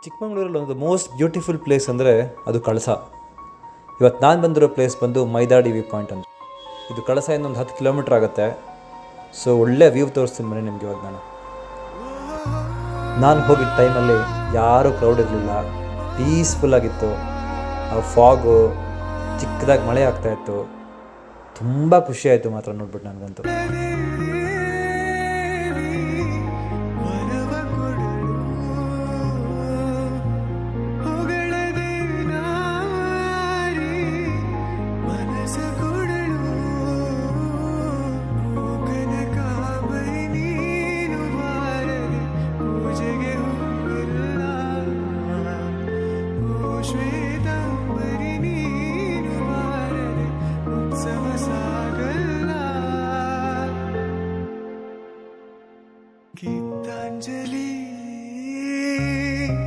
ಚಿಕ್ಕಮಗಳೂರಲ್ಲಿ ಒಂದು most beautiful place ಅಂದರೆ ಅದು ಕಳಸ. ಇವತ್ತು ನಾನು ಬಂದಿರೋ ಪ್ಲೇಸ್ ಬಂದು ಮೈದಾಡಿ ವ್ಯೂ ಪಾಯಿಂಟ್ ಅಂತ. ಇದು ಕಳಸ ಇನ್ನೊಂದು 10 ಕಿಲೋಮೀಟ್ರ್ ಆಗುತ್ತೆ. ಸೊ ಒಳ್ಳೆ ವ್ಯೂ ತೋರಿಸ್ತೀನಿ ಬನ್ನಿ ನಿಮಗೆ. ಇವತ್ತು ನಾನು ಹೋಗಿದ್ದ ಟೈಮಲ್ಲಿ ಯಾರೂ ಕ್ರೌಡ್ ಇರಲಿಲ್ಲ, ಪೀಸ್ಫುಲ್ಲಾಗಿತ್ತು. ಆ ಫಾಗು, ಚಿಕ್ಕದಾಗಿ ಮಳೆ ಆಗ್ತಾಯಿತ್ತು. ತುಂಬ ಖುಷಿಯಾಯಿತು ಮಾತ್ರ ನೋಡ್ಬಿಟ್ಟು ನನಗಂತೂ.